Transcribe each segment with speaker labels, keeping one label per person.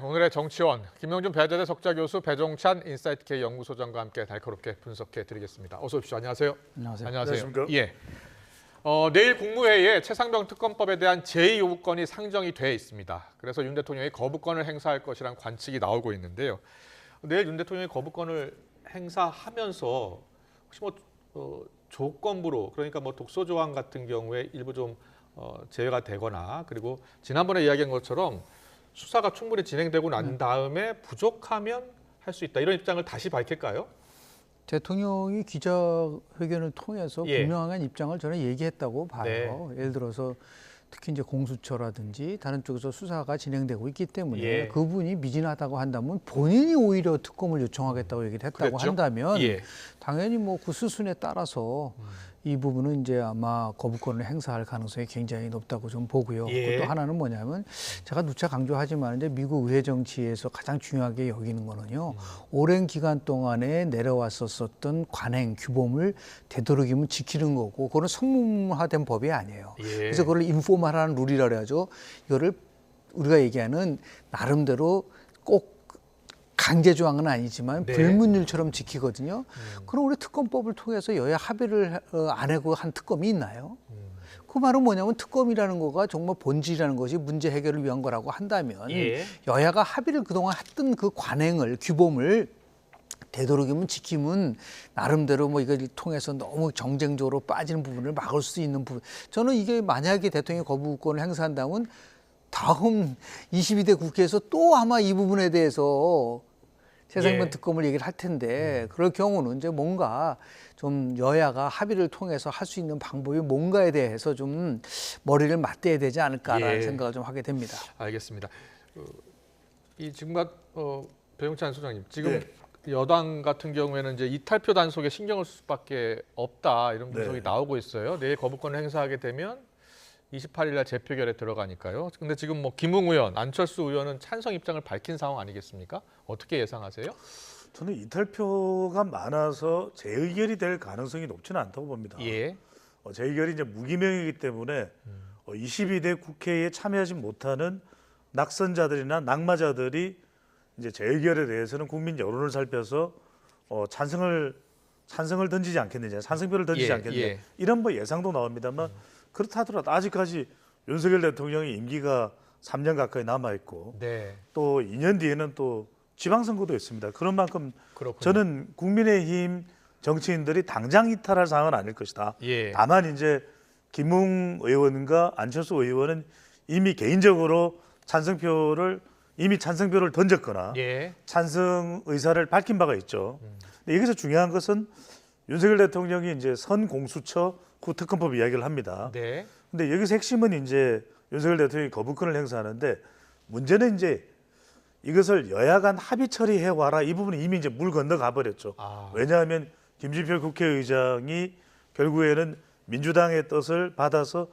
Speaker 1: 오늘의 정치원 김영준 배재대 석좌교수 배종찬 인사이트K 연구소장과 함께 날카롭게 분석해 드리겠습니다. 어서 오십시오. 안녕하세요.
Speaker 2: 안녕하세요.
Speaker 1: 안녕하세요. 예. 내일 국무회의에 최상병 특검법에 대한 제2요구권이 상정이 돼 있습니다. 그래서 윤 대통령이 거부권을 행사할 것이란 관측이 나오고 있는데요. 내일 윤 대통령이 거부권을 행사하면서 혹시 조건부로 그러니까 독소 조항 같은 경우에 일부 좀 제외가 되거나 그리고 지난번에 이야기한 것처럼 수사가 충분히 진행되고 난 다음에 부족하면 할 수 있다. 이런 입장을 다시 밝힐까요?
Speaker 2: 대통령이 기자회견을 통해서 분명한 입장을 저는 얘기했다고 봐요.
Speaker 1: 네.
Speaker 2: 예를 들어서 특히 이제 공수처라든지 다른 쪽에서 수사가 진행되고 있기 때문에 그분이 미진하다고 한다면 본인이 오히려 특검을 요청하겠다고 얘기를 했다고
Speaker 1: 그랬죠?
Speaker 2: 한다면 당연히 그 수순에 따라서 이 부분은 이제 아마 거부권을 행사할 가능성이 굉장히 높다고 좀 보고요. 또 하나는 뭐냐면 제가 누차 강조하지만 이제 미국 의회 정치에서 가장 중요하게 여기는 거는요. 오랜 기간 동안에 내려왔었던 관행 규범을 되도록이면 지키는 거고 그거는 성문화된 법이 아니에요. 그래서 그걸 인포멀한 룰이라 그래야죠. 이거를 우리가 얘기하는 나름대로 꼭 강제 조항은 아니지만 불문율처럼 지키거든요. 그럼 우리 특검법을 통해서 여야 합의를 안 하고 한 특검이 있나요? 그 말은 뭐냐면 특검이라는 거가 정말 본질이라는 것이 문제 해결을 위한 거라고 한다면 여야가 합의를 그동안 했던 그 관행을 규범을 되도록이면 지키면 나름대로 이걸 통해서 너무 정쟁적으로 빠지는 부분을 막을 수 있는 부분. 저는 이게 만약에 대통령이 거부권을 행사한다면 다음 22대 국회에서 또 아마 이 부분에 대해서 최상병 특검을 얘기를 할 텐데 그럴 경우는 이제 뭔가 좀 여야가 합의를 통해서 할 수 있는 방법이 뭔가에 대해서 좀 머리를 맞대야 되지 않을까라는 생각을 좀 하게 됩니다.
Speaker 1: 알겠습니다. 이 지금 배종찬 소장님 지금 여당 같은 경우에는 이제 이탈표 단속에 신경을 쓸 수밖에 없다 이런 분석이 나오고 있어요. 내일 거부권을 행사하게 되면 28일 날 재표결에 들어가니까요. 근데 지금 김웅 의원, 안철수 의원은 찬성 입장을 밝힌 상황 아니겠습니까? 어떻게 예상하세요?
Speaker 3: 저는 이탈표가 많아서 재의결이 될 가능성이 높지는 않다고 봅니다. 재의결이 이제 무기명이기 때문에 22대 국회에 참여하지 못하는 낙선자들이나 낙마자들이 이제 재의결에 대해서는 국민 여론을 살펴서 찬성을 던지지 않겠느냐, 찬성표를 던지지 않겠느냐 이런 예상도 나옵니다만 그렇다 하더라도 아직까지 윤석열 대통령의 임기가 3년 가까이 남아 있고 또 2년 뒤에는 또 지방선거도 있습니다. 그런 만큼 저는 국민의힘 정치인들이 당장 이탈할 상황은 아닐 것이다. 다만 이제 김웅 의원과 안철수 의원은 이미 개인적으로 찬성표를 던졌거나 찬성 의사를 밝힌 바가 있죠. 근데 여기서 중요한 것은 윤석열 대통령이 이제 선공수처 후 특검법 이야기를 합니다. 근데 여기서 핵심은 이제 윤석열 대통령이 거부권을 행사하는데 문제는 이제 이것을 여야 간 합의 처리해 와라 이 부분은 이미 이제 물 건너가 버렸죠. 왜냐하면 김진표 국회의장이 결국에는 민주당의 뜻을 받아서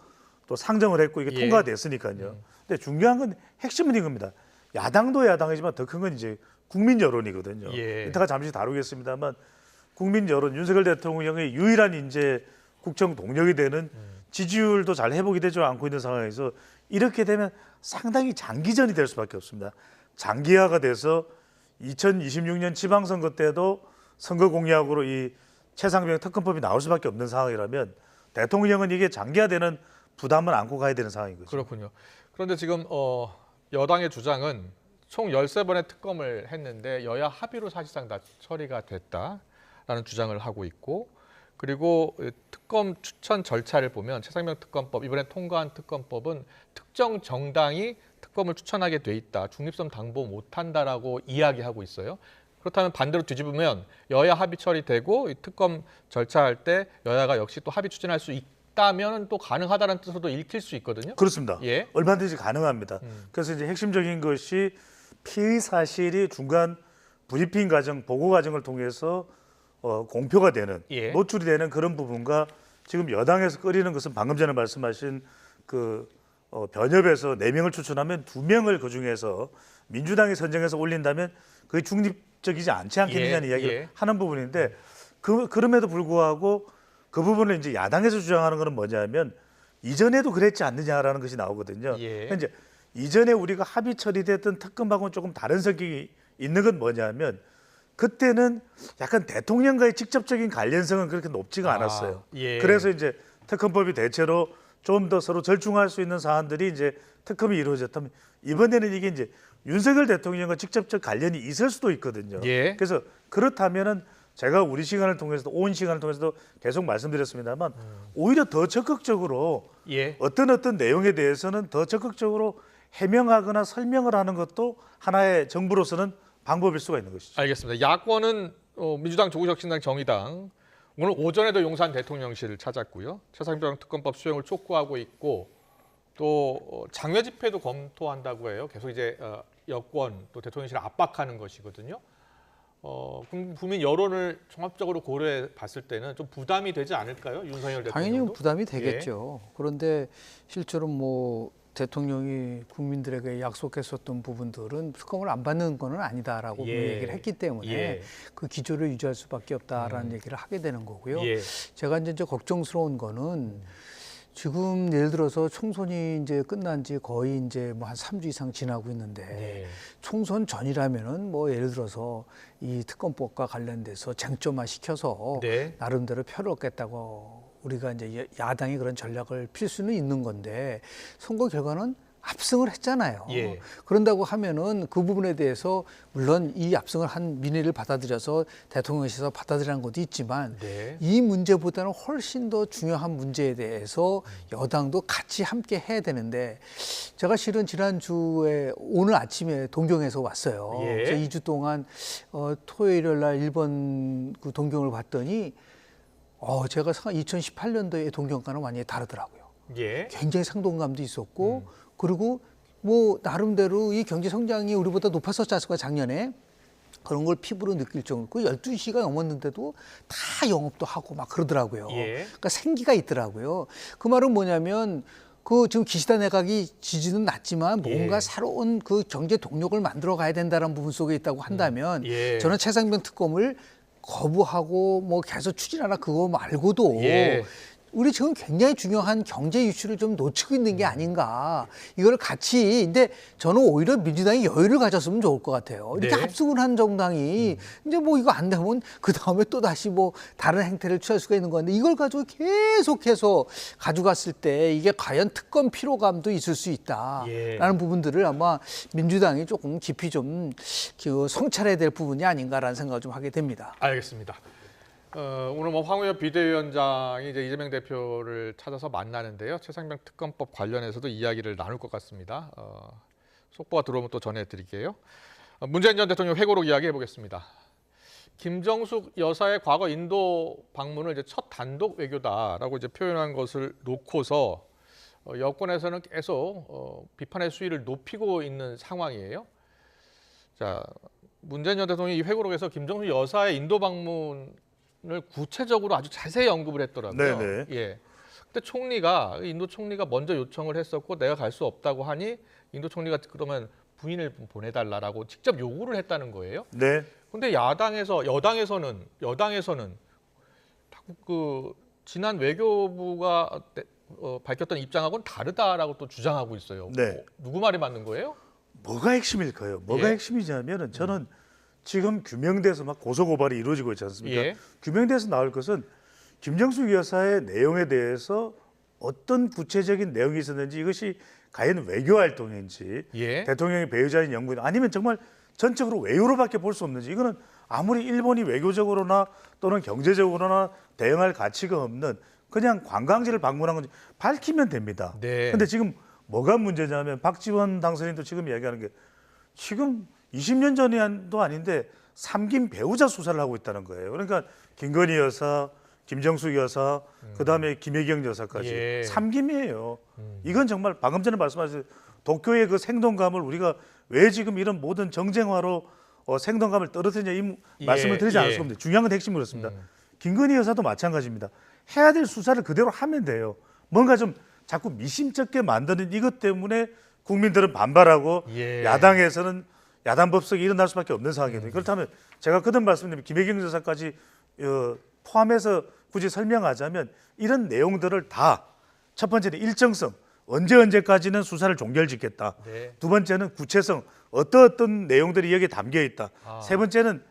Speaker 3: 또 상정을 했고 이게 통과가 됐으니까요. 근데 중요한 건 핵심은 이겁니다. 야당도 야당이지만 더 큰 건 이제 국민 여론이거든요. 이따가 잠시 다루겠습니다만 국민 여론, 윤석열 대통령의 유일한 이제 국정 동력이 되는 지지율도 잘 회복이 되지 않고 있는 상황에서 이렇게 되면 상당히 장기전이 될 수밖에 없습니다. 장기화가 돼서 2026년 지방선거 때도 선거 공약으로 이 최상병 특검법이 나올 수밖에 없는 상황이라면 대통령은 이게 장기화되는 부담을 안고 가야 되는 상황인 거죠.
Speaker 1: 그렇군요. 그런데 지금 여당의 주장은 총 13번의 특검을 했는데 여야 합의로 사실상 다 처리가 됐다라는 주장을 하고 있고 그리고 특검 추천 절차를 보면 최상병 특검법 이번에 통과한 특검법은 특정 정당이 특검을 추천하게 돼 있다. 중립성 당보 못한다라고 이야기하고 있어요. 그렇다면 반대로 뒤집으면 여야 합의 처리되고 이 특검 절차할 때 여야가 역시 또 합의 추진할 수 있다면 또 가능하다는 뜻으로도 읽힐 수 있거든요.
Speaker 3: 그렇습니다. 얼마든지 가능합니다. 그래서 이제 핵심적인 것이 피의 사실이 중간 브리핑 과정, 보고 과정을 통해서 공표가 되는, 노출이 되는 그런 부분과 지금 여당에서 끓이는 것은 방금 전에 말씀하신 변협에서 4명을 추천하면 2명을 그중에서 민주당이 선정해서 올린다면 그게 중립적이지 않지 않겠느냐는 이야기를 하는 부분인데 그럼에도 불구하고 그 부분을 이제 야당에서 주장하는 것은 뭐냐면 이전에도 그랬지 않느냐라는 것이 나오거든요.
Speaker 1: 예.
Speaker 3: 이제 이전에 우리가 합의 처리됐던 특검하고는 조금 다른 성격이 있는 건 뭐냐면 그때는 약간 대통령과의 직접적인 관련성은 그렇게 높지가 않았어요.
Speaker 1: 예.
Speaker 3: 그래서 이제 특검법이 대체로 좀 더 서로 절충할 수 있는 사안들이 이제 특검이 이루어졌다면 이번에는 이게 이제 윤석열 대통령과 직접적 관련이 있을 수도 있거든요.
Speaker 1: 예.
Speaker 3: 그래서 그렇다면은 제가 우리 시간을 통해서도 온 시간을 통해서도 계속 말씀드렸습니다만 오히려 더 적극적으로
Speaker 1: 예.
Speaker 3: 어떤 내용에 대해서는 더 적극적으로 해명하거나 설명을 하는 것도 하나의 정부로서는 방법일 수가 있는 것이죠.
Speaker 1: 알겠습니다. 야권은 민주당, 조국혁신당, 정의당 오늘 오전에도 용산 대통령실을 찾았고요. 최상병 특검법 수용을 촉구하고 있고 또 장외 집회도 검토한다고 해요. 계속 이제 여권 또 대통령실을 압박하는 것이거든요. 국민 여론을 종합적으로 고려해 봤을 때는 좀 부담이 되지 않을까요? 윤석열 대통령도?
Speaker 2: 당연히 부담이 되겠죠. 그런데 실제로 뭐 대통령이 국민들에게 약속했었던 부분들은 특검을 안 받는 거는 아니다라고 얘기를 했기 때문에 그 기조를 유지할 수밖에 없다라는 얘기를 하게 되는 거고요. 제가 이제 걱정스러운 거는 지금 예를 들어서 총선이 이제 끝난 지 거의 이제 뭐 한 3주 이상 지나고 있는데 총선 전이라면은 뭐 예를 들어서 이 특검법과 관련돼서 쟁점화 시켜서 나름대로 표를 얻겠다고 우리가 이제 야당이 그런 전략을 필 수는 있는 건데 선거 결과는 압승을 했잖아요. 그런다고 하면은 그 부분에 대해서 물론 이 압승을 한 민의를 받아들여서 대통령실에서 받아들이는 것도 있지만 이 문제보다는 훨씬 더 중요한 문제에 대해서 여당도 같이 함께 해야 되는데 제가 실은 지난주에 오늘 아침에 동경에서 왔어요. 그래서 2주 동안 토요일 날 일본 그 동경을 봤더니 제가 2018년도에 동경과는 완전히 다르더라고요. 굉장히 상동감도 있었고 그리고 뭐 나름대로 이 경제 성장이 우리보다 높았었지 않습니까 작년에. 그런 걸 피부로 느낄 정도로 12시가 넘었는데도 다 영업도 하고 막 그러더라고요. 그러니까 생기가 있더라고요. 그 말은 뭐냐면 그 지금 기시다 내각이 지지는 낮지만 뭔가 새로운 그 경제 동력을 만들어 가야 된다는 부분 속에 있다고 한다면 저는 최상병 특검을 거부하고 뭐 계속 추진하라 그거 말고도 우리 지금 굉장히 중요한 경제 이슈를 좀 놓치고 있는 게 아닌가. 이걸 같이, 근데 저는 오히려 민주당이 여유를 가졌으면 좋을 것 같아요. 이렇게 합숙을 한 정당이 이제 뭐 이거 안 되면 그 다음에 또 다시 뭐 다른 행태를 취할 수가 있는 건데 이걸 가지고 계속해서 가져갔을 때 이게 과연 특검 피로감도 있을 수 있다라는 부분들을 아마 민주당이 조금 깊이 좀 성찰해야 될 부분이 아닌가라는 생각을 좀 하게 됩니다.
Speaker 1: 알겠습니다. 오늘 뭐 황우엽 비대위원장이 이제 이재명 대표를 찾아서 만나는데요. 최상병 특검법 관련해서도 이야기를 나눌 것 같습니다. 속보가 들어오면 또 전해드릴게요. 문재인 전 대통령 회고록 이야기해 보겠습니다. 김정숙 여사의 과거 인도 방문을 이제 첫 단독 외교다라고 이제 표현한 것을 놓고서 여권에서는 계속 비판의 수위를 높이고 있는 상황이에요. 자, 문재인 전 대통령이 이 회고록에서 김정숙 여사의 인도 방문 을 구체적으로 아주 자세히 언급을 했더라고요. 근데 총리가 인도 총리가 먼저 요청을 했었고 내가 갈 수 없다고 하니 인도 총리가 그러면 부인을 보내달라라고 직접 요구를 했다는 거예요. 근데 여당에서는 그 지난 외교부가 밝혔던 입장하고는 다르다라고 또 주장하고 있어요. 누구 말이 맞는 거예요?
Speaker 3: 뭐가 핵심일까요? 뭐가 핵심이냐면은 저는 지금 규명돼서 막 고소고발이 이루어지고 있지 않습니까? 규명돼서 나올 것은 김정숙 여사의 내용에 대해서 어떤 구체적인 내용이 있었는지 이것이 과연 외교 활동인지 대통령의 배우자인 영부인 아니면 정말 전적으로 외유로밖에 볼 수 없는지 이거는 아무리 일본이 외교적으로나 또는 경제적으로나 대응할 가치가 없는 그냥 관광지를 방문한 건지 밝히면 됩니다. 근데 지금 뭐가 문제냐면 박지원 당선인도 지금 이야기하는 게 지금 20년 전도 아닌데 삼김 배우자 수사를 하고 있다는 거예요. 그러니까 김건희 여사, 김정숙 여사, 그다음에 김혜경 여사까지 삼김이에요. 이건 정말 방금 전에 말씀하신 도쿄의 그 생동감을 우리가 왜 지금 이런 모든 정쟁화로 생동감을 떨어뜨리냐 이 말씀을 드리지 않을 수 없는데 중요한 건 핵심이 그렇습니다. 김건희 여사도 마찬가지입니다. 해야 될 수사를 그대로 하면 돼요. 뭔가 좀 자꾸 미심쩍게 만드는 이것 때문에 국민들은 반발하고 야당에서는 야당 법석이 일어날 수밖에 없는 상황이거든요. 그렇다면 제가 그전 말씀드린 김혜경 여사까지 포함해서 굳이 설명하자면 이런 내용들을 다 첫 번째는 일정성, 언제까지는 수사를 종결짓겠다.
Speaker 1: 네.
Speaker 3: 두 번째는 구체성, 어떤 내용들이 여기에 담겨 있다. 세 번째는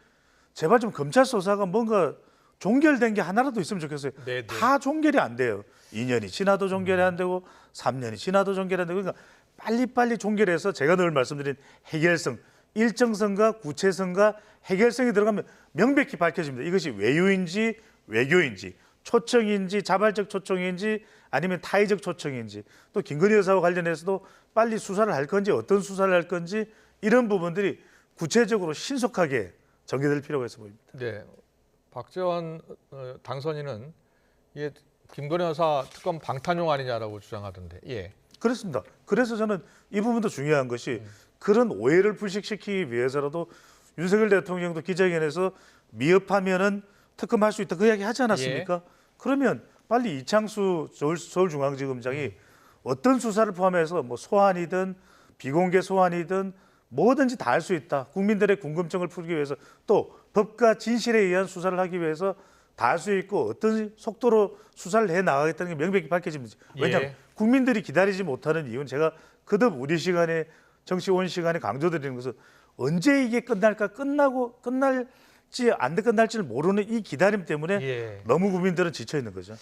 Speaker 3: 제발 좀 검찰 수사가 뭔가 종결된 게 하나라도 있으면 좋겠어요.
Speaker 1: 네.
Speaker 3: 다 종결이 안 돼요. 2년이 지나도 종결이 안 되고 3년이 지나도 종결이 안 되고 그러니까 빨리빨리 종결해서 제가 늘 말씀드린 해결성, 일정성과 구체성과 해결성이 들어가면 명백히 밝혀집니다. 이것이 외유인지 외교인지 초청인지 자발적 초청인지 아니면 타의적 초청인지 또 김건희 여사와 관련해서도 빨리 수사를 할 건지 어떤 수사를 할 건지 이런 부분들이 구체적으로 신속하게 전개될 필요가 있어 보입니다.
Speaker 1: 네, 박지원 당선인은 이게 김건희 여사 특검 방탄용 아니냐라고 주장하던데. 예.
Speaker 3: 그렇습니다. 그래서 저는 이 부분도 중요한 것이 그런 오해를 불식시키기 위해서라도 윤석열 대통령도 기자회견에서 미흡하면은 특검할 수 있다 그 이야기 하지 않았습니까? 그러면 빨리 이창수 서울중앙지검장이 어떤 수사를 포함해서 뭐 소환이든 비공개 소환이든 뭐든지 다 할 수 있다. 국민들의 궁금증을 풀기 위해서 또 법과 진실에 의한 수사를 하기 위해서 다 할 수 있고 어떤 속도로 수사를 해 나가겠다는 게 명백히 밝혀집니다. 왜냐하면 국민들이 기다리지 못하는 이유는 제가 거듭 우리 시간에 정치원 시간에 강조드리는 것은 언제 이게 끝날까 끝날지 안 끝날지를 모르는 이 기다림 때문에 너무 국민들은 지쳐 있는 거죠.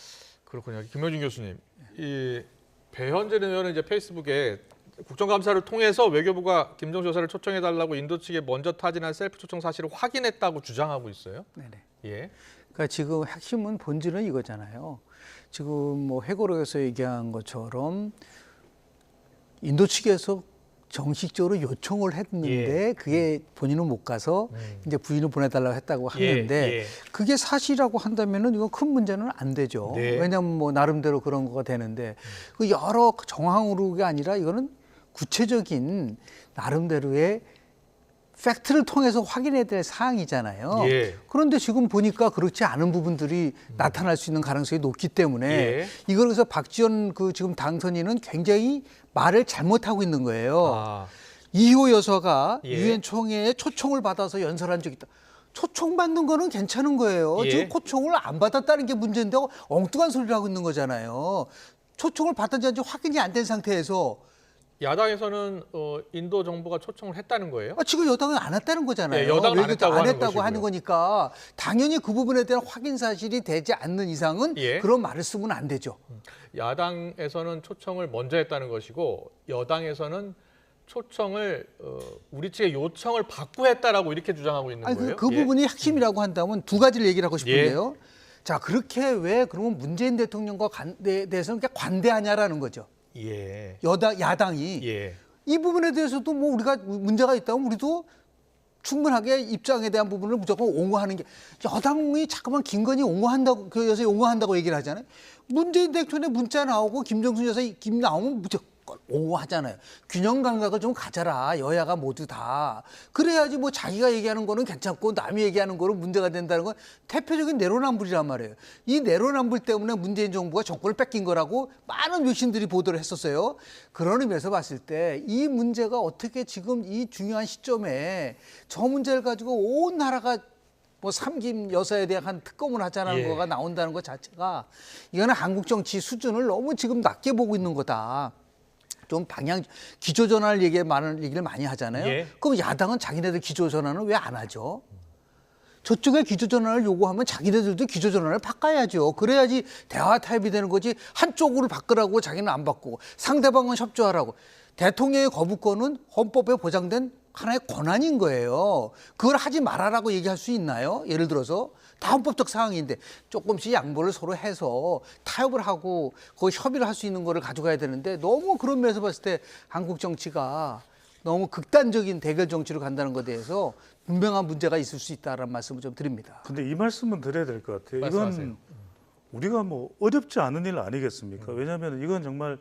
Speaker 1: 그렇군요. 김명준 교수님, 이 배현재 의원은 이제 페이스북에 국정감사를 통해서 외교부가 김정수 여사를 초청해달라고 인도 측에 먼저 타진한 셀프 초청 사실을 확인했다고 주장하고 있어요.
Speaker 2: 네네.
Speaker 1: 예.
Speaker 2: 그러니까 지금 핵심은 본질은 이거잖아요. 지금 뭐 회고록에서 얘기한 것처럼 인도 측에서 정식적으로 요청을 했는데 그게 본인은 못 가서 이제 부인을 보내달라고 했다고 하는데 그게 사실이라고 한다면은 이건 큰 문제는 안 되죠.
Speaker 1: 네.
Speaker 2: 왜냐하면 뭐 나름대로 그런 거가 되는데 그 여러 정황으로가 아니라 이거는 구체적인 나름대로의 팩트를 통해서 확인해야 될 사항이잖아요. 그런데 지금 보니까 그렇지 않은 부분들이 나타날 수 있는 가능성이 높기 때문에 이걸 그래서 박지원 그 지금 당선인은 굉장히 말을 잘못하고 있는 거예요. 이호 여사가 유엔 총회에 초청을 받아서 연설한 적이 있다. 초청받는 거는 괜찮은 거예요. 지금 초청을 안 받았다는 게 문제인데 엉뚱한 소리를 하고 있는 거잖아요. 초청을 받았는지 아직 확인이 안 된 상태에서
Speaker 1: 야당에서는 인도 정부가 초청을 했다는 거예요?
Speaker 2: 지금 여당은 안 했다는 거잖아요.
Speaker 1: 네, 여당은 안 했다고
Speaker 2: 하는 거니까 당연히 그 부분에 대한 확인 사실이 되지 않는 이상은 그런 말을 쓰면 안 되죠.
Speaker 1: 야당에서는 초청을 먼저 했다는 것이고 여당에서는 초청을 우리 측의 요청을 받고 했다라고 이렇게 주장하고 있는 거예요?
Speaker 2: 그 부분이 핵심이라고 한다면 두 가지를 얘기를 하고 싶은데요. 자, 그렇게 왜 그러면 문재인 대통령과 대해서는 그렇게 관대하냐라는 거죠. 야당이 이 부분에 대해서도 뭐 우리가 문제가 있다면 우리도 충분하게 입장에 대한 부분을 무조건 옹호하는 게 여당이 자꾸만 김건희 옹호한다고 그 여사 옹호한다고 얘기를 하잖아요. 문재인 대통령의 문자 나오고 김정순 여사 김 나오면 무조건 옹호하잖아요. 균형 감각을 좀 가져라. 여야가 모두 다. 그래야지 뭐 자기가 얘기하는 거는 괜찮고 남이 얘기하는 거는 문제가 된다는 건 대표적인 내로남불이란 말이에요. 이 내로남불 때문에 문재인 정부가 정권을 뺏긴 거라고 많은 외신들이 보도를 했었어요. 그런 의미에서 봤을 때 이 문제가 어떻게 지금 이 중요한 시점에 저 문제를 가지고 온 나라가 뭐 삼김 여사에 대한 특검을 하자는 거가 나온다는 것 자체가 이거는 한국 정치 수준을 너무 지금 낮게 보고 있는 거다. 좀 방향 기조전환을 얘기를 많이 하잖아요. 그럼 야당은 자기네들 기조전환을 왜 안 하죠? 저쪽에 기조전환을 요구하면 자기네들도 기조전환을 바꿔야죠. 그래야지 대화 타협이 되는 거지. 한쪽으로 바꾸라고 자기는 안 바꾸고 상대방은 협조하라고. 대통령의 거부권은 헌법에 보장된 하나의 권한인 거예요. 그걸 하지 말아라고 얘기할 수 있나요? 예를 들어서 다 헌법적 사항인데 조금씩 양보를 서로 해서 타협을 하고 그 협의를 할 수 있는 거를 가져가야 되는데 너무 그런 면에서 봤을 때 한국 정치가 너무 극단적인 대결 정치로 간다는 것에 대해서 분명한 문제가 있을 수 있다는 말씀을 좀 드립니다.
Speaker 3: 근데 이 말씀은 드려야 될 것 같아요.
Speaker 1: 말씀하세요.
Speaker 3: 이건 우리가 뭐 어렵지 않은 일 아니겠습니까? 왜냐하면 이건 정말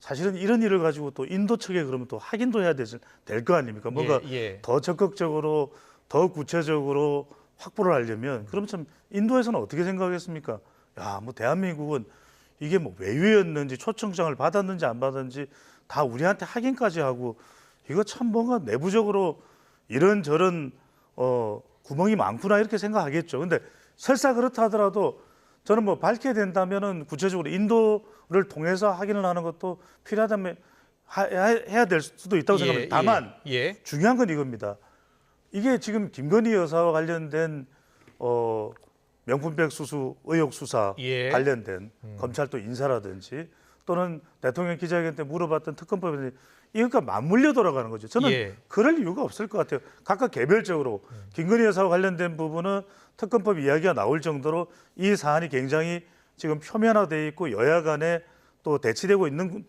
Speaker 3: 사실은 이런 일을 가지고 또 인도 측에 그러면 또 확인도 해야 될 거 아닙니까? 뭔가 더 적극적으로 더 구체적으로 확보를 하려면 그럼 참 인도에서는 어떻게 생각하겠습니까? 야, 뭐 대한민국은 이게 뭐 외유였는지 초청장을 받았는지 안 받았는지 다 우리한테 확인까지 하고 이거 참 뭔가 내부적으로 이런저런 구멍이 많구나 이렇게 생각하겠죠. 근데 설사 그렇다 하더라도 저는 뭐 밝게 된다면은 구체적으로 인도를 통해서 확인을 하는 것도 필요하다면 해야 될 수도 있다고 생각합니다. 다만 중요한 건 이겁니다. 이게 지금 김건희 여사와 관련된 명품백 수수 의혹 수사 관련된 검찰도 인사라든지 또는 대통령 기자회견 때 물어봤던 특검법에 이것과 맞물려 돌아가는 거죠. 저는 그럴 이유가 없을 것 같아요. 각각 개별적으로 김건희 여사와 관련된 부분은 특검법 이야기가 나올 정도로 이 사안이 굉장히 지금 표면화돼 있고 여야 간에 또 대치되고 있는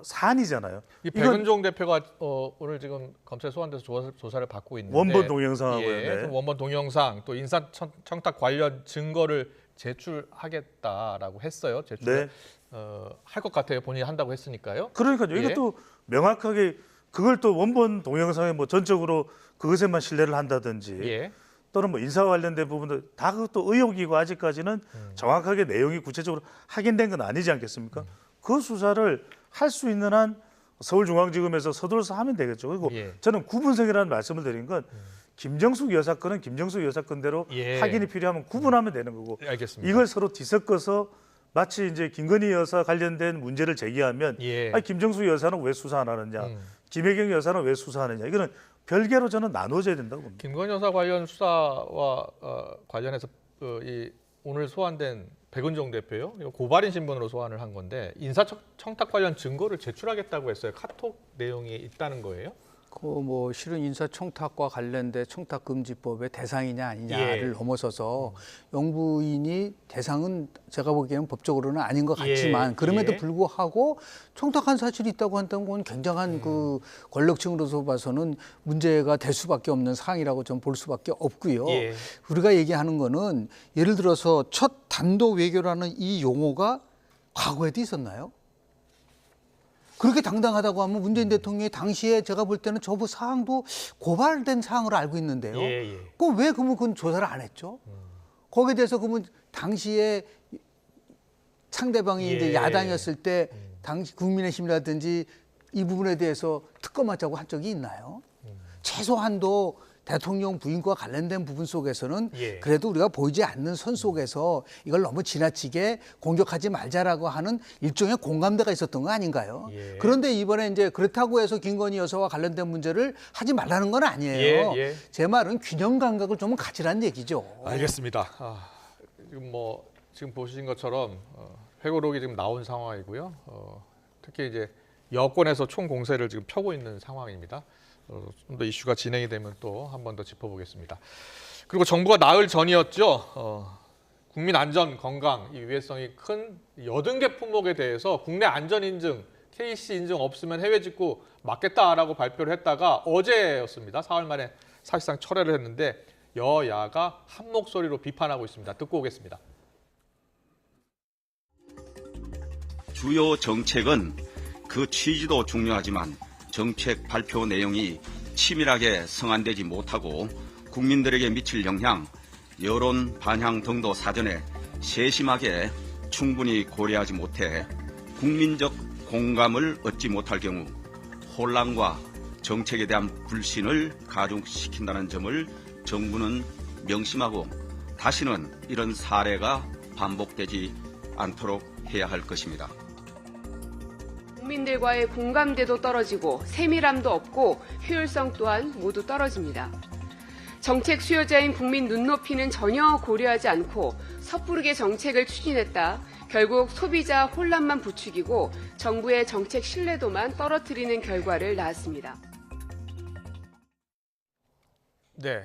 Speaker 3: 사안이잖아요.
Speaker 1: 이 백은종 대표가 오늘 지금 검찰 소환돼서 조사를 받고 있는데
Speaker 3: 원본 동영상하고요.
Speaker 1: 원본 동영상 또 인사청탁 관련 증거를 제출하겠다라고 했어요. 제출 할 것 같아요. 본인이 한다고 했으니까요.
Speaker 3: 그러니까요. 이것도 명확하게 그걸 또 원본 동영상에 뭐 전적으로 그것에만 신뢰를 한다든지 또는 뭐 인사와 관련된 부분도 다 그것도 의혹이고 아직까지는 정확하게 내용이 구체적으로 확인된 건 아니지 않겠습니까? 그 수사를 할 수 있는 한 서울중앙지검에서 서둘러서 하면 되겠죠. 그리고 저는 구분성이라는 말씀을 드린 건 김정숙 여사 건은 김정숙 여사 건대로 확인이 필요하면 구분하면 되는 거고
Speaker 1: 알겠습니다.
Speaker 3: 이걸 서로 뒤섞어서 마치 이제 김건희 여사 관련된 문제를 제기하면 아니, 김정숙 여사는 왜 수사 안 하느냐, 김혜경 여사는 왜 수사하느냐 이거는 별개로 저는 나눠져야 된다고 봅니다.
Speaker 1: 김건희 여사 관련 수사와 관련해서 오늘 소환된 백은종 대표요. 이거 고발인 신분으로 소환을 한 건데 인사청탁 관련 증거를 제출하겠다고 했어요. 카톡 내용이 있다는 거예요?
Speaker 2: 뭐 실은 인사청탁과 관련된 청탁금지법의 대상이냐 아니냐를 넘어서서 영부인이 대상은 제가 보기에는 법적으로는 아닌 것 같지만 그럼에도 불구하고 청탁한 사실이 있다고 한다는 건 굉장한 그 권력층으로서 봐서는 문제가 될 수밖에 없는 사항이라고 좀 볼 수밖에 없고요. 우리가 얘기하는 거는 예를 들어서 첫 단독 외교라는 이 용어가 과거에도 있었나요? 그렇게 당당하다고 하면 문재인 대통령이 당시에 제가 볼 때는 저 사항도 고발된 사항으로 알고 있는데요. 그건 조사를 안 했죠? 거기에 대해서 그러면 당시에 상대방이 이제 야당이었을 때 당시 국민의힘이라든지 이 부분에 대해서 특검하자고 한 적이 있나요? 최소한도 대통령 부인과 관련된 부분 속에서는 그래도 우리가 보이지 않는 선 속에서 이걸 너무 지나치게 공격하지 말자라고 하는 일종의 공감대가 있었던 거 아닌가요? 그런데 이번에 이제 그렇다고 해서 김건희 여사와 관련된 문제를 하지 말라는 건 아니에요. 제 말은 균형 감각을 좀 가지라는 얘기죠.
Speaker 1: 알겠습니다. 지금 보신 것처럼 회고록이 지금 나온 상황이고요. 특히 이제 여권에서 총공세를 지금 펴고 있는 상황입니다. 좀 더 이슈가 진행이 되면 또 한 번 더 짚어보겠습니다. 그리고 정부가 나흘 전이었죠. 국민 안전, 건강 이 위해성이 큰 80개 품목에 대해서 국내 안전 인증, KC 인증 없으면 해외 직구 막겠다라고 발표를 했다가 어제였습니다. 사흘 만에 사실상 철회를 했는데 여야가 한 목소리로 비판하고 있습니다. 듣고 오겠습니다.
Speaker 4: 주요 정책은 그 취지도 중요하지만 정책 발표 내용이 치밀하게 성안되지 못하고 국민들에게 미칠 영향, 여론 반향 등도 사전에 세심하게 충분히 고려하지 못해 국민적 공감을 얻지 못할 경우 혼란과 정책에 대한 불신을 가중시킨다는 점을 정부는 명심하고 다시는 이런 사례가 반복되지 않도록 해야 할 것입니다.
Speaker 5: 국민들과의 공감대도 떨어지고 세밀함도 없고 효율성 또한 모두 떨어집니다. 정책 수요자인 국민 눈높이는 전혀 고려하지 않고 섣부르게 정책을 추진했다. 결국 소비자 혼란만 부추기고 정부의 정책 신뢰도만 떨어뜨리는 결과를 낳았습니다.
Speaker 1: 네.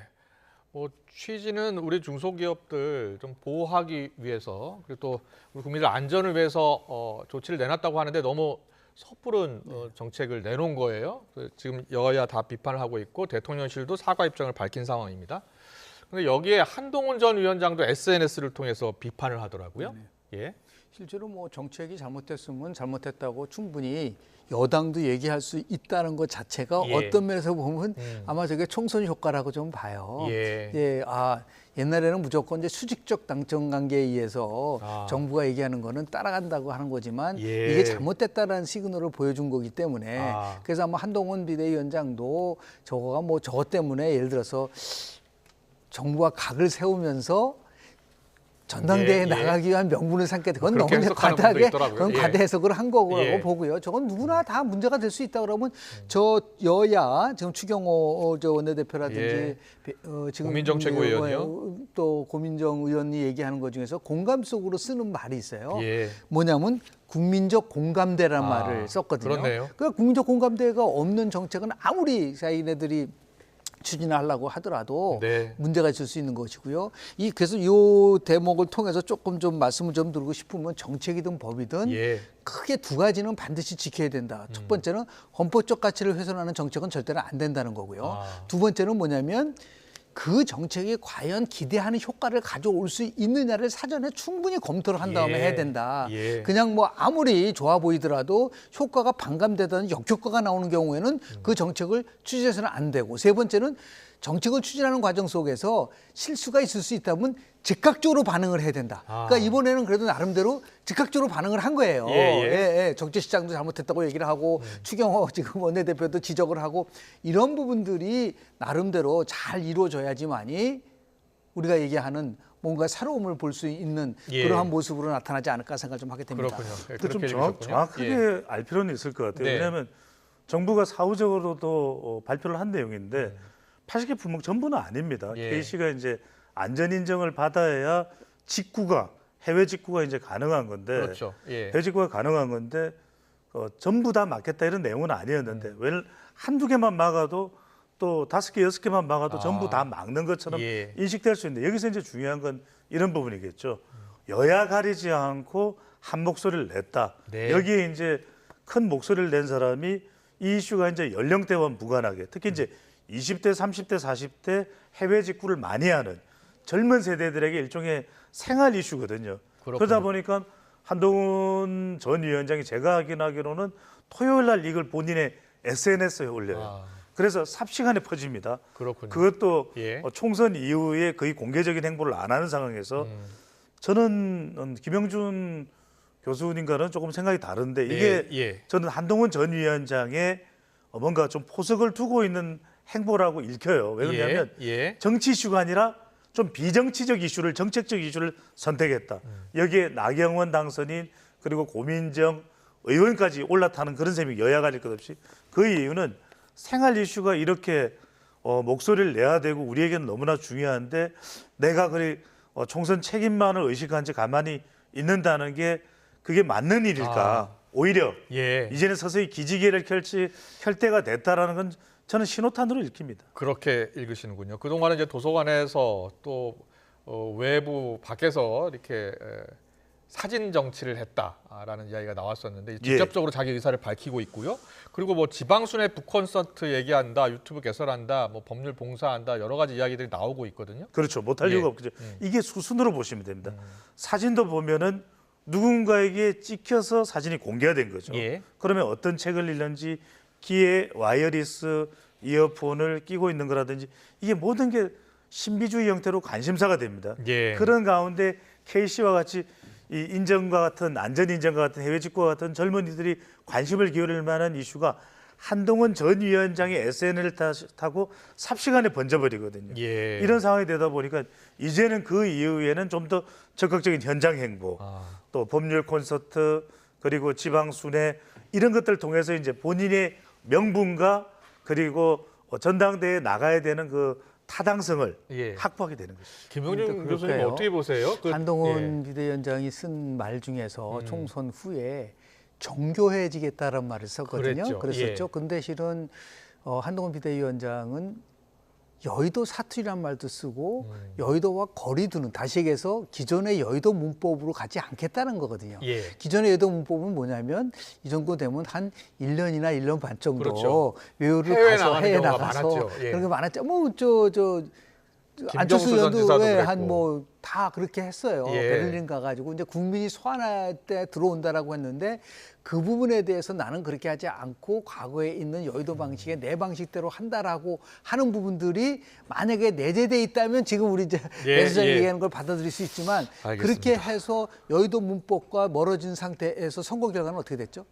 Speaker 1: 취지는 우리 중소기업들 좀 보호하기 위해서 그리고 또 우리 국민들 안전을 위해서 조치를 내놨다고 하는데 너무 섣부른 정책을 내놓은 거예요. 지금 여야 다 비판을 하고 있고 대통령실도 사과 입장을 밝힌 상황입니다. 그런데 여기에 한동훈 전 위원장도 SNS를 통해서 비판을 하더라고요.
Speaker 2: 실제로 뭐 정책이 잘못됐으면 잘못했다고 충분히 여당도 얘기할 수 있다는 것 자체가 어떤 면에서 보면 아마 저게 총선 효과라고 좀 봐요. 옛날에는 무조건 이제 수직적 당정 관계에 의해서 정부가 얘기하는 거는 따라간다고 하는 거지만 이게 잘못됐다라는 시그널을 보여준 거기 때문에 그래서 아마 한동훈 비대위원장도 저거가 뭐 저것 때문에 예를 들어서 정부가 각을 세우면서 전당대회에 나가기 위한 명분을 삼게 그건 너무 과다하게 그건 과대 해석을 한 거라고 보고요. 저건 누구나 다 문제가 될 수 있다 그러면 저 여야 지금 추경호 저 원내대표라든지 지금
Speaker 1: 고민정 최고위원이요.
Speaker 2: 또 고민정 의원이 얘기하는 것 중에서 공감 속으로 쓰는 말이 있어요. 뭐냐면 국민적 공감대란 말을 썼거든요.
Speaker 1: 그렇네요.
Speaker 2: 그러니까 국민적 공감대가 없는 정책은 아무리 자기네들이 추진하려고 하더라도 문제가 있을 수 있는 것이고요. 그래서 이 대목을 통해서 조금 좀 말씀을 좀 드리고 싶으면 정책이든 법이든 크게 두 가지는 반드시 지켜야 된다. 첫 번째는 헌법적 가치를 훼손하는 정책은 절대로 안 된다는 거고요. 두 번째는 뭐냐면 그 정책이 과연 기대하는 효과를 가져올 수 있느냐를 사전에 충분히 검토를 한 다음에 해야 된다. 그냥 뭐 아무리 좋아 보이더라도 효과가 반감되던 역효과가 나오는 경우에는 그 정책을 추진해서는 안 되고, 세 번째는 정책을 추진하는 과정 속에서 실수가 있을 수 있다면 즉각적으로 반응을 해야 된다. 그러니까 이번에는 그래도 나름대로 즉각적으로 반응을 한 거예요. 정치시장도 잘못했다고 얘기를 하고 추경호 지금 원내대표도 지적을 하고 이런 부분들이 나름대로 잘 이루어져야지만이 우리가 얘기하는 뭔가 새로움을 볼 수 있는 그러한 모습으로 나타나지 않을까 생각을 좀 하게 됩니다.
Speaker 1: 그렇군요.
Speaker 3: 좀 정확하게 알 필요는 있을 것 같아요. 왜냐하면 정부가 사후적으로도 발표를 한 내용인데 80개 품목 전부는 아닙니다. K씨가 이제 안전 인정을 받아야 직구가 해외 직구가 이제 가능한 건데, 해외 직구가 가능한 건데 전부 다 막겠다 이런 내용은 아니었는데 왜 한두 개만 막아도 또 5개, 6개만 막아도 전부 다 막는 것처럼 인식될 수 있는데, 여기서 이제 중요한 건 이런 부분이겠죠. 여야 가리지 않고 한 목소리를 냈다. 여기에 이제 큰 목소리를 낸 사람이 이 이슈가 이제 연령대와 무관하게 특히 이제 20대, 30대, 40대 해외 직구를 많이 하는 젊은 세대들에게 일종의 생활 이슈거든요. 그러다 보니까 한동훈 전 위원장이 제가 확인하기로는 토요일 날 이걸 본인의 SNS에 올려요. 그래서 삽시간에 퍼집니다. 그것도 총선 이후에 거의 공개적인 행보를 안 하는 상황에서 저는 김영준 교수님과는 조금 생각이 다른데 이게 저는 한동훈 전 위원장의 뭔가 좀 포석을 두고 있는 행보라고 읽혀요. 왜 그러냐면 정치 이슈가 아니라 좀 비정치적 이슈를, 정책적 이슈를 선택했다. 여기에 나경원 당선인 그리고 고민정 의원까지 올라타는 그런 셈이 여야 가릴 것 없이, 그 이유는 생활 이슈가 이렇게 목소리를 내야 되고 우리에게는 너무나 중요한데 내가 총선 책임만을 의식한 채 가만히 있는다는 게 그게 맞는 일일까? 오히려 이제는 서서히 기지개를 켤 때가 됐다라는 건 저는 신호탄으로 읽힙니다.
Speaker 1: 그렇게 읽으시는군요. 그동안은 이제 도서관에서 또 외부 밖에서 이렇게 사진 정치를 했다라는 이야기가 나왔었는데 직접적으로 자기 의사를 밝히고 있고요. 그리고 뭐 지방순회 북콘서트 얘기한다, 유튜브 개설한다, 뭐 법률 봉사한다, 여러 가지 이야기들이 나오고 있거든요.
Speaker 3: 그렇죠. 못할 이유가 없죠. 이게 수순으로 보시면 됩니다. 사진도 보면은 누군가에게 찍혀서 사진이 공개가 된 거죠. 그러면 어떤 책을 읽는지, 귀에 와이어리스 이어폰을 끼고 있는 거라든지 이게 모든 게 신비주의 형태로 관심사가 됩니다. 그런 가운데 K씨와 같이 이 인정과 같은, 안전 인정과 같은, 해외 직구와 같은 젊은이들이 관심을 기울일 만한 이슈가 한동훈 전 위원장의 SNS를 타고 삽시간에 번져버리거든요. 이런 상황이 되다 보니까 이제는 그 이후에는 좀 더 적극적인 현장 행보, 또 법률 콘서트, 그리고 지방 순회 이런 것들을 통해서 이제 본인의 명분과 그리고 전당대회에 나가야 되는 그 타당성을 확보하게 되는 것이죠.
Speaker 1: 김영준 교수님 어떻게 보세요?
Speaker 2: 한동훈 비대위원장이 쓴 말 중에서 총선 후에 정교해지겠다는 말을 썼거든요. 그랬었죠. 근데 실은 한동훈 비대위원장은 여의도 사투리란 말도 쓰고 여의도와 거리 두는, 다시 얘기해서 기존의 여의도 문법으로 가지 않겠다는 거거든요. 기존의 여의도 문법은 뭐냐면 이 정도 되면 한 1년이나 1년 반 정도 외유를 가서 해외 나가서 그런 게 많았죠. 뭐 안철수 의원도 한 뭐 다 그렇게 했어요. 베를린 가가지고 이제 국민이 소환할 때 들어온다라고 했는데 그 부분에 대해서 나는 그렇게 하지 않고 과거에 있는 여의도 방식의 내 방식대로 한다라고 하는 부분들이 만약에 내재돼 있다면 지금 우리 이제 배 소장이 얘기하는 걸 받아들일 수 있지만 그렇게 해서 여의도 문법과 멀어진 상태에서 선거 결과는 어떻게 됐죠?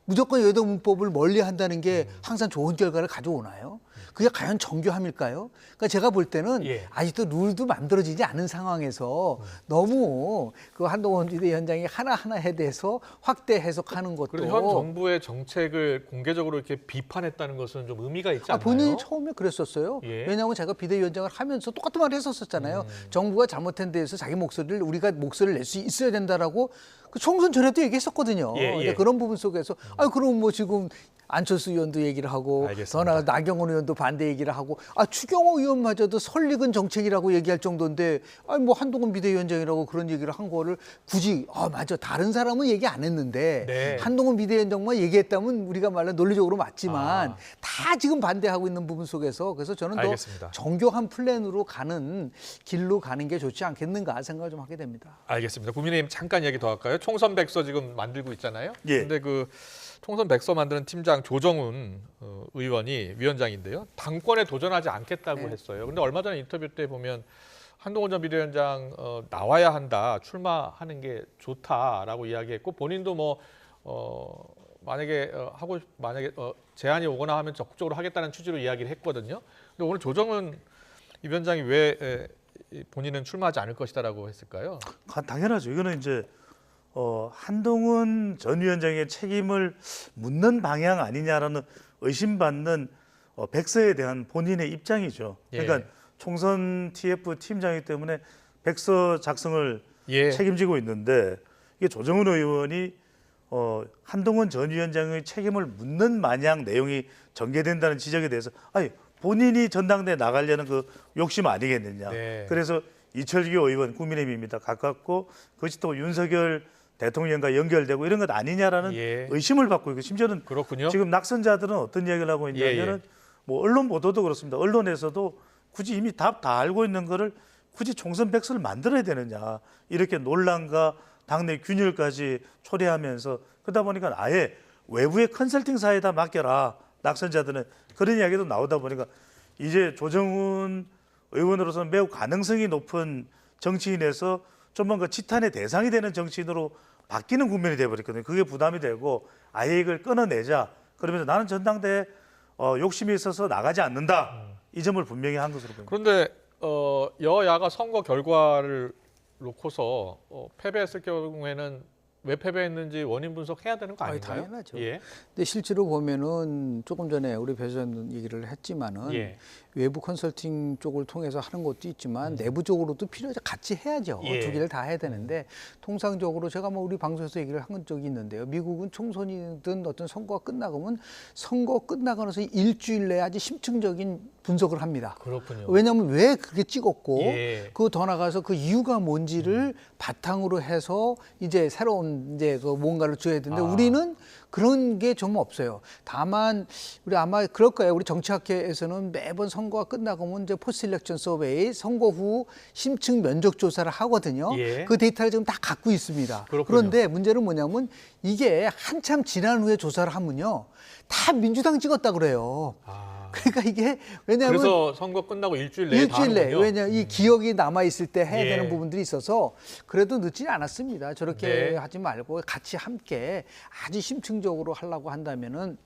Speaker 2: 무조건 여의도 문법을 멀리 한다는 게 항상 좋은 결과를 가져오나요? 그게 과연 정교함일까요? 그러니까 제가 볼 때는
Speaker 1: 예.
Speaker 2: 아직도 룰도 만들어지지 않은 상황에서 너무 그 한동훈 비대위원장이 하나하나에 대해서 확대 해석하는 것도
Speaker 1: 그래서 현 정부의 정책을 공개적으로 이렇게 비판했다는 것은 좀 의미가 있지 않나요?
Speaker 2: 본인이 처음에 그랬었어요.
Speaker 1: 예.
Speaker 2: 왜냐하면 제가 비대위원장을 하면서 똑같은 말을 했었잖아요. 정부가 잘못한 데에서 자기 목소리를 우리가 목소리를 낼 수 있어야 된다라고 그 총선 전에도 얘기했었거든요.
Speaker 1: 예, 예.
Speaker 2: 근데 그런 부분 속에서 그럼 뭐 지금 안철수 의원도 얘기를 하고
Speaker 1: 알겠습니다.
Speaker 2: 더 나아가 나경원 의원도 반대 얘기를 하고 추경호 의원마저도 설익은 정책이라고 얘기할 정도인데 뭐 한동훈 비대위원장이라고 그런 얘기를 한 거를 굳이 맞아 다른 사람은 얘기 안 했는데
Speaker 1: 네.
Speaker 2: 한동훈 비대위원장만 얘기했다면 우리가 말로 논리적으로 맞지만
Speaker 1: 아.
Speaker 2: 다 지금 반대하고 있는 부분 속에서 그래서 저는
Speaker 1: 알겠습니다.
Speaker 2: 더 정교한 플랜으로 가는 길로 가는 게 좋지 않겠는가 생각을 좀 하게 됩니다.
Speaker 1: 알겠습니다. 국민의힘 잠깐 얘기 더 할까요? 총선 백서 지금 만들고 있잖아요.
Speaker 3: 예.
Speaker 1: 근데 그 총선 백서 만드는 팀장 조정훈 의원이 위원장인데요. 당권에 도전하지 않겠다고
Speaker 2: 네.
Speaker 1: 했어요. 근데 얼마 전에 인터뷰 때 보면 한동훈 전 비대위원장 나와야 한다, 출마하는 게 좋다라고 이야기했고 본인도 뭐 만약에 제안이 오거나 하면 적극적으로 하겠다는 취지로 이야기를 했거든요. 근데 오늘 조정훈 위원장이 왜 본인은 출마하지 않을 것이다라고 했을까요?
Speaker 3: 당연하죠. 이거는 이제 한동훈 전 위원장의 책임을 묻는 방향 아니냐라는 의심받는 백서에 대한 본인의 입장이죠. 그러니까
Speaker 1: 예.
Speaker 3: 총선 TF 팀장이기 때문에 백서 작성을
Speaker 1: 예.
Speaker 3: 책임지고 있는데 이게 조정훈 의원이 한동훈 전 위원장의 책임을 묻는 마냥 내용이 전개된다는 지적에 대해서 본인이 전당대에 나가려는 그 욕심 아니겠느냐.
Speaker 1: 네.
Speaker 3: 그래서 이철규 의원 국민의힘입니다. 가깝고 그것이 또 윤석열 대통령과 연결되고 이런 것 아니냐라는
Speaker 1: 예.
Speaker 3: 의심을 받고 있고 심지어는
Speaker 1: 그렇군요.
Speaker 3: 지금 낙선자들은 어떤 이야기를 하고 있냐면은 뭐 언론 보도도 그렇습니다. 언론에서도 굳이 이미 답 다 알고 있는 거를 굳이 총선 백서를 만들어야 되느냐 이렇게 논란과 당내 균열까지 초래하면서 그러다 보니까 아예 외부의 컨설팅사에다 맡겨라 낙선자들은 그런 이야기도 나오다 보니까 이제 조정훈 의원으로서는 매우 가능성이 높은 정치인에서 좀만 그 지탄의 대상이 되는 정치인으로 바뀌는 국면이 돼버렸거든요. 그게 부담이 되고 아예 이걸 끊어내자. 그러면서 나는 전당대에 욕심이 있어서 나가지 않는다. 이 점을 분명히 한 것으로 보입니다.
Speaker 1: 그런데 여야가 선거 결과를 놓고서 패배했을 경우에는 왜 패배했는지 원인 분석해야 되는 거 아닌가요?
Speaker 2: 당연하죠.
Speaker 1: 예.
Speaker 2: 근데 실제로 보면은 조금 전에 우리 배 의원 얘기를 했지만은
Speaker 1: 예.
Speaker 2: 외부 컨설팅 쪽을 통해서 하는 것도 있지만 내부적으로도 필요하죠. 같이 해야죠.
Speaker 1: 예.
Speaker 2: 두 개를 다 해야 되는데 통상적으로 제가 뭐 우리 방송에서 얘기를 한 적이 있는데요. 미국은 총선이든 어떤 선거가 끝나가면 선거 끝나고 나서 일주일 내에 아주 심층적인 분석을 합니다.
Speaker 1: 그렇군요.
Speaker 2: 왜냐하면 왜 그렇게 찍었고
Speaker 1: 예.
Speaker 2: 그 더 나가서 그 이유가 뭔지를 바탕으로 해서 이제 새로운 이제 그 뭔가를 줘야 되는데 우리는 그런 게 좀 없어요. 다만 우리 아마 그럴 거예요. 우리 정치학회에서는 매번 선거가 끝나고 면 이제 포스트 일렉션 서베이 선거 후 심층 면접 조사를 하거든요.
Speaker 1: 예.
Speaker 2: 그 데이터를 지금 다 갖고 있습니다.
Speaker 1: 그렇군요.
Speaker 2: 그런데 문제는 뭐냐면 이게 한참 지난 후에 조사를 하면요. 다 민주당 찍었다 그래요. 그러니까 이게 왜냐하면
Speaker 1: 그래서 선거 끝나고 일주일 내에 다
Speaker 2: 일주일 내에
Speaker 1: 하는군요.
Speaker 2: 왜냐 이 기억이 남아 있을 때 해야
Speaker 1: 예.
Speaker 2: 되는 부분들이 있어서 그래도 늦지 않았습니다. 저렇게
Speaker 1: 네.
Speaker 2: 하지 말고 같이 함께 아주 심층적으로 하려고 한다면은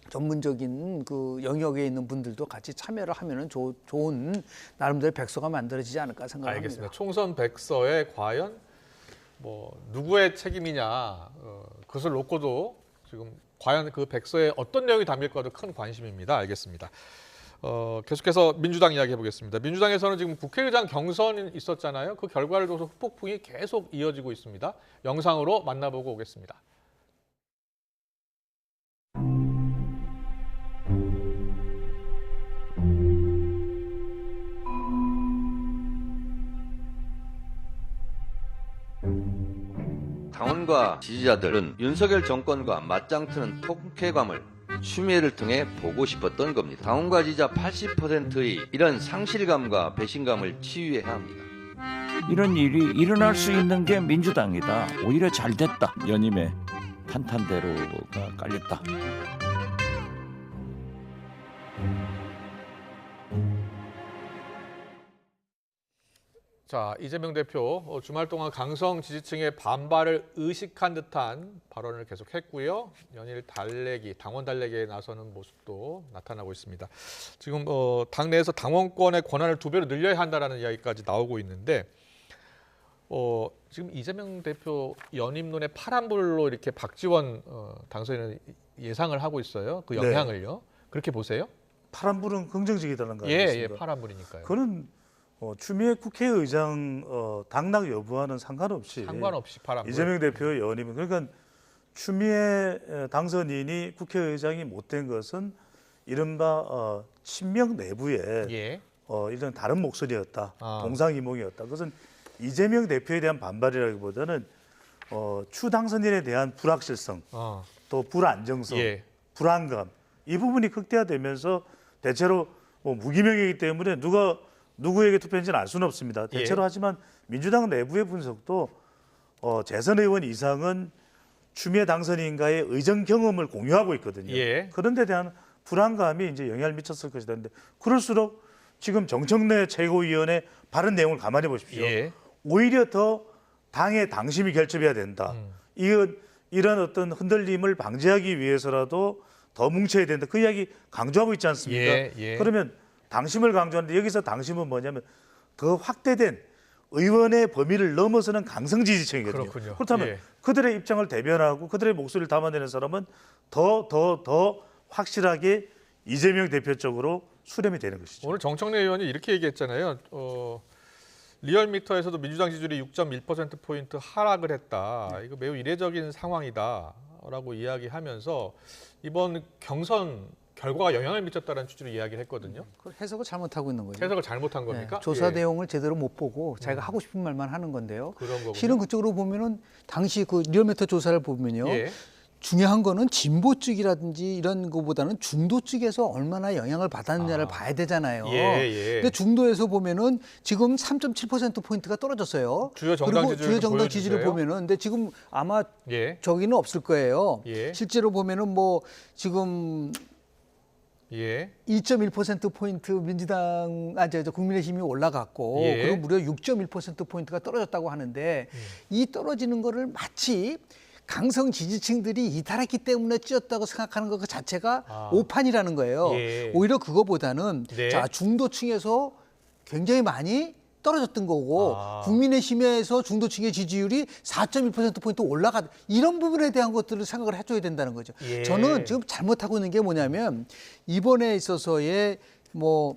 Speaker 2: 전문적인 그 영역에 있는 분들도 같이 참여를 하면은 좋은 나름대로 백서가 만들어지지 않을까 생각합니다.
Speaker 1: 알겠습니다. 총선 백서에 과연 뭐 누구의 책임이냐 그것을 놓고도 지금 과연 그 백서에 어떤 내용이 담길까도 큰 관심입니다. 알겠습니다. 계속해서 민주당 이야기 해보겠습니다. 민주당에서는 지금 국회의장 경선이 있었잖아요. 그 결과를 둬서 후폭풍이 계속 이어지고 있습니다. 영상으로 만나보고 오겠습니다.
Speaker 6: 당원과 지지자들은 윤석열 정권과 맞짱 트는 통쾌감을 추미애를 통해 보고 싶었던 겁니다. 당원과 지지자 80%의 이런 상실감과 배신감을 치유해야 합니다.
Speaker 7: 이런 일이 일어날 수 있는 게 민주당이다. 오히려 잘 됐다. 연임의 탄탄대로가 깔렸다.
Speaker 1: 자, 이재명 대표 주말 동안 강성 지지층의 반발을 의식한 듯한 발언을 계속했고요. 연일 달래기, 당원 달래기에 나서는 모습도 나타나고 있습니다. 지금 당내에서 당원권의 권한을 2배로 늘려야 한다라는 이야기까지 나오고 있는데 지금 이재명 대표 연임론의 파란불로 이렇게 박지원 당선인은 예상을 하고 있어요. 그 영향을요. 그렇게 보세요?
Speaker 3: 파란불은 긍정적이다는 거 아니겠습니까?
Speaker 1: 예, 파란불이니까요.
Speaker 3: 그는 추미애 국회의장 당락 여부와는 상관없이
Speaker 1: 파란불.
Speaker 3: 이재명 대표의 연임은 그러니까 추미애 당선인이 국회의장이 못된 것은 이른바 친명 내부에 이런 다른 목소리였다, 동상이몽이었다. 그것은 이재명 대표에 대한 반발이라기보다는 추 당선인에 대한 불확실성, 또 불안정성, 불안감 이 부분이 극대화되면서 대체로 무기명이기 때문에 누구에게 투표했는지는 알 수는 없습니다. 대체로 하지만 민주당 내부의 분석도 재선 의원 이상은 추미애 당선인과의 의정 경험을 공유하고 있거든요. 그런 데 대한 불안감이 이제 영향을 미쳤을 것이다. 근데 그럴수록 지금 정청래 최고위원의 발언 내용을 가만히 보십시오. 오히려 더 당의 당심이 결집해야 된다. 이런 어떤 흔들림을 방지하기 위해서라도 더 뭉쳐야 된다. 그 이야기 강조하고 있지 않습니까? 그러면 당심을 강조하는데 여기서 당심은 뭐냐면 더 확대된 의원의 범위를 넘어서는 강성 지지층이거든요.
Speaker 1: 그렇군요.
Speaker 3: 그렇다면 그들의 입장을 대변하고 그들의 목소리를 담아내는 사람은 더 확실하게 이재명 대표 쪽으로 수렴이 되는 것이죠.
Speaker 1: 오늘 정청래 의원이 이렇게 얘기했잖아요. 리얼미터에서도 민주당 지지율이 6.1%포인트 하락을 했다. 이거 매우 이례적인 상황이다라고 이야기하면서 이번 경선 결과가 영향을 미쳤다는 취지로 이야기를 했거든요.
Speaker 2: 그 해석을 잘못하고 있는 거죠.
Speaker 1: 해석을 잘못한 겁니까?
Speaker 2: 조사 내용을 제대로 못 보고 자기가 하고 싶은 말만 하는 건데요.
Speaker 1: 그런 거군요.
Speaker 2: 실은 그쪽으로 보면은 당시 그 리얼미터 조사를 보면요. 중요한 거는 진보 쪽이라든지 이런 거보다는 중도 쪽에서 얼마나 영향을 받았느냐를 봐야 되잖아요. 근데 중도에서 보면은 지금 3.7%포인트가 떨어졌어요.
Speaker 1: 주요 정당
Speaker 2: 지지를 보면은 근데 지금 아마 저기는 없을 거예요. 실제로 보면은 뭐 지금 2.1%포인트 민주당, 국민의힘이 올라갔고, 그리고 무려 6.1%포인트가 떨어졌다고 하는데, 이 떨어지는 거를 마치 강성 지지층들이 이탈했기 때문에 찌었다고 생각하는 것 그 자체가 오판이라는 거예요. 오히려 그거보다는 자, 중도층에서 굉장히 많이 떨어졌던 거고 국민의힘에서 중도층의 지지율이 4.1%포인트 올라가 이런 부분에 대한 것들을 생각을 해줘야 된다는 거죠. 저는 지금 잘못하고 있는 게 뭐냐면 이번에 있어서의 뭐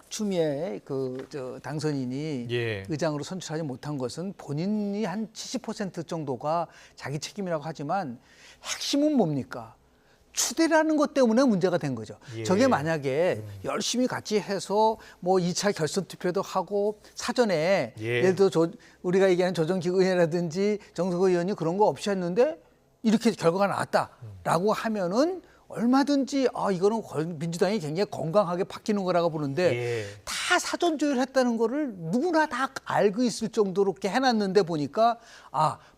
Speaker 2: 추미애 당선인이 의장으로 선출하지 못한 것은 본인이 한 70% 정도가 자기 책임이라고 하지만 핵심은 뭡니까? 추대라는 것 때문에 문제가 된 거죠. 저게 만약에 열심히 같이 해서 뭐 2차 결선 투표도 하고 사전에 예를 들어 우리가 얘기하는 조정기 의원이라든지 정석 의원이 그런 거 없이 했는데 이렇게 결과가 나왔다라고 하면은 얼마든지 이거는 민주당이 굉장히 건강하게 바뀌는 거라고 보는데 다 사전 조율했다는 거를 누구나 다 알고 있을 정도로 이렇게 해놨는데 보니까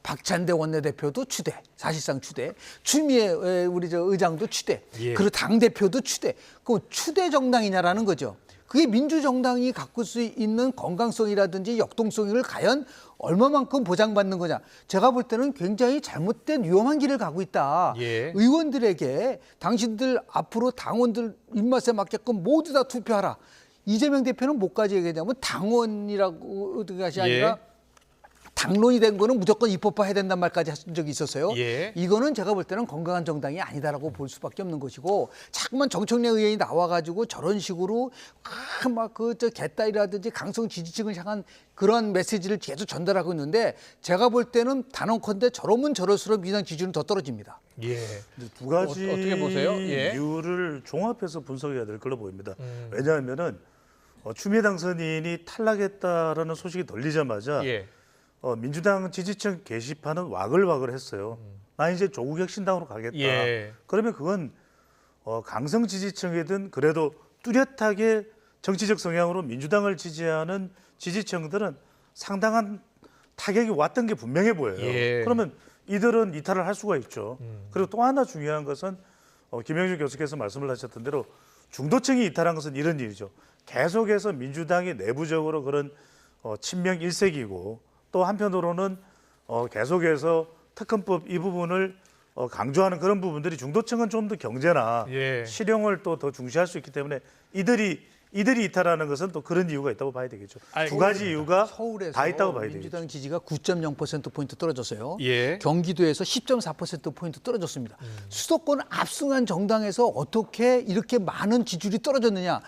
Speaker 2: 박찬대 원내대표도 추대, 사실상 추대, 추미애 우리 의장도 추대, 그리고 당 대표도 추대. 그 추대 정당이냐라는 거죠. 그게 민주정당이 갖고 수 있는 건강성이라든지 역동성을 과연 얼마만큼 보장받는 거냐. 제가 볼 때는 굉장히 잘못된 위험한 길을 가고 있다. 의원들에게 당신들 앞으로 당원들 입맛에 맞게끔 모두 다 투표하라. 이재명 대표는 뭐까지 얘기했냐면 당원이라고 것이 아니라 당론이 된 거는 무조건 입법화해야 된다는 말까지 하신 적이 있었어요. 이거는 제가 볼 때는 건강한 정당이 아니다라고 볼 수밖에 없는 것이고 자꾸만 정청래 의원이 나와가지고 저런 식으로 개딸이라든지 강성 지지층을 향한 그런 메시지를 계속 전달하고 있는데 제가 볼 때는 단언컨대 저러면 저럴수록 민주당 지지율은 더 떨어집니다.
Speaker 3: 두 가지
Speaker 1: 어떻게 보세요?
Speaker 3: 이유를 종합해서 분석해야 될 걸로 보입니다. 왜냐하면은 추미애 당선인이 탈락했다라는 소식이 들리자마자 민주당 지지층 게시판은 와글와글 했어요. 나 이제 조국혁신당으로 가겠다. 그러면 그건 강성 지지층이든 그래도 뚜렷하게 정치적 성향으로 민주당을 지지하는 지지층들은 상당한 타격이 왔던 게 분명해 보여요. 그러면 이들은 이탈을 할 수가 있죠. 그리고 또 하나 중요한 것은 김영준 교수께서 말씀을 하셨던 대로 중도층이 이탈한 것은 이런 일이죠. 계속해서 민주당이 내부적으로 그런 친명 일색이고 또 한편으로는 계속해서 특검법 이 부분을 강조하는 그런 부분들이 중도층은 좀 더 경제나
Speaker 1: 예.
Speaker 3: 실용을 또 더 중시할 수 있기 때문에 이들이 이탈하는 것은 또 그런 이유가 있다고 봐야 되겠죠. 두 가지 이유가
Speaker 2: 서울에서
Speaker 3: 다 있다고 봐야
Speaker 2: 민주당
Speaker 3: 되겠죠.
Speaker 2: 지지가 9.0%포인트 떨어졌어요.
Speaker 1: 예.
Speaker 2: 경기도에서 10.4%포인트 떨어졌습니다. 수도권 압승한 정당에서 어떻게 이렇게 많은 지지율이 떨어졌느냐.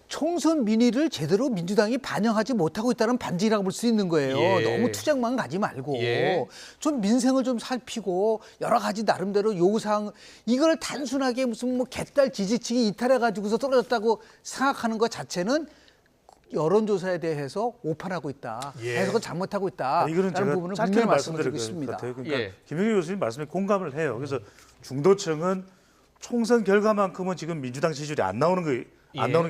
Speaker 2: 총선 민의를 제대로 민주당이 반영하지 못하고 있다는 반증이라고 볼 수 있는 거예요.
Speaker 1: 예.
Speaker 2: 너무 투쟁만 가지 말고
Speaker 1: 예.
Speaker 2: 좀 민생을 좀 살피고 여러 가지 나름대로 요구사항 이걸 단순하게 무슨 뭐 개딸 지지층이 이탈해 가지고서 떨어졌다고 생각하는 것 자체는 여론조사에 대해서 오판하고 있다.
Speaker 1: 예.
Speaker 2: 해석을 잘못하고 있다.
Speaker 3: 이거는 제가
Speaker 2: 부분을
Speaker 3: 짧게
Speaker 2: 분명히
Speaker 3: 말씀드릴
Speaker 2: 말씀드리고
Speaker 3: 것
Speaker 2: 있습니다.
Speaker 3: 같아요. 그러니까
Speaker 1: 예.
Speaker 3: 김영희 교수님 말씀에 공감을 해요. 그래서 중도층은 총선 결과만큼은 지금 민주당 지지율이 안 나오는 게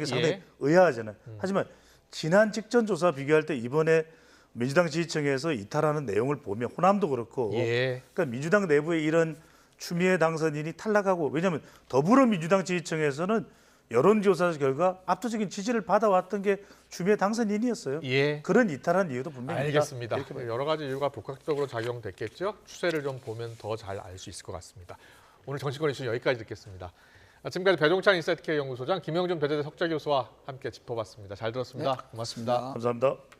Speaker 3: 상당히
Speaker 1: 예.
Speaker 3: 의아하잖아요. 하지만 지난 직전 조사 비교할 때 이번에 민주당 지지층에서 이탈하는 내용을 보면 호남도 그렇고
Speaker 1: 예.
Speaker 3: 그러니까 민주당 내부에 이런 추미애 당선인이 탈락하고 왜냐하면 더불어민주당 지지층에서는 여론조사 결과 압도적인 지지를 받아왔던 게 추미애 당선인이었어요.
Speaker 1: 예.
Speaker 3: 그런 이탈한 이유도 분명히
Speaker 1: 알겠습니다.
Speaker 3: 있다. 이렇게
Speaker 1: 여러 가지 이유가 복합적으로 작용됐겠죠. 추세를 좀 보면 더 잘 알 수 있을 것 같습니다. 오늘 정치권 이슈 여기까지 듣겠습니다. 지금까지 배종찬 인사이트K 연구소장 김영준 배재대 석좌교수와 함께 짚어봤습니다. 잘 들었습니다. 고맙습니다.
Speaker 3: 감사합니다.